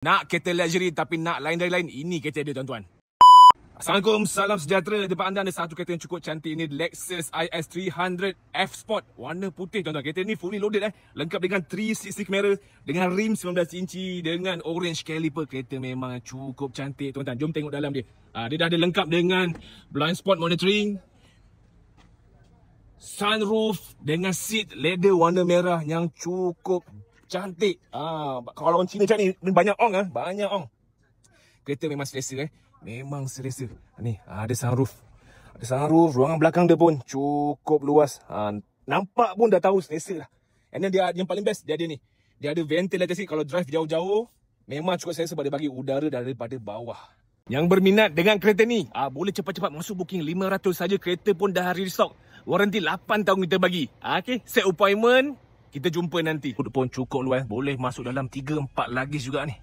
Nak kereta luxury tapi nak lain dari lain, ini kereta dia tuan-tuan. Assalamualaikum, salam sejahtera. Depan anda ada satu kereta yang cukup cantik. Ini Lexus IS 300 F Sport. Warna putih tuan-tuan. Kereta ni fully loaded lengkap dengan 360 kamera, dengan rim 19 inci, dengan orange caliper. Kereta memang cukup cantik tuan-tuan. Jom tengok dalam dia. Dia dah ada lengkap dengan blind spot monitoring, sunroof dengan seat leather warna merah yang cukup cantik. Kalau orang Cina cakap ni banyak ong banyak ong. Kereta memang selesa memang selesa. Ni ada sunroof. Ada sunroof, ruangan belakang dia pun cukup luas. Nampak pun dah tahu selesa lah. And then dia yang paling best dia ada ni. Dia ada ventilator seat. Kalau drive jauh-jauh memang cukup selesa pada bagi udara daripada bawah. Yang berminat dengan kereta ni, boleh cepat-cepat masuk booking 500 saja. Kereta pun dah restock. Waranti 8 tahun kita bagi. Okay, set appointment. Kita jumpa nanti. Pun cukup luas. Boleh masuk dalam 3-4 lagis juga ni.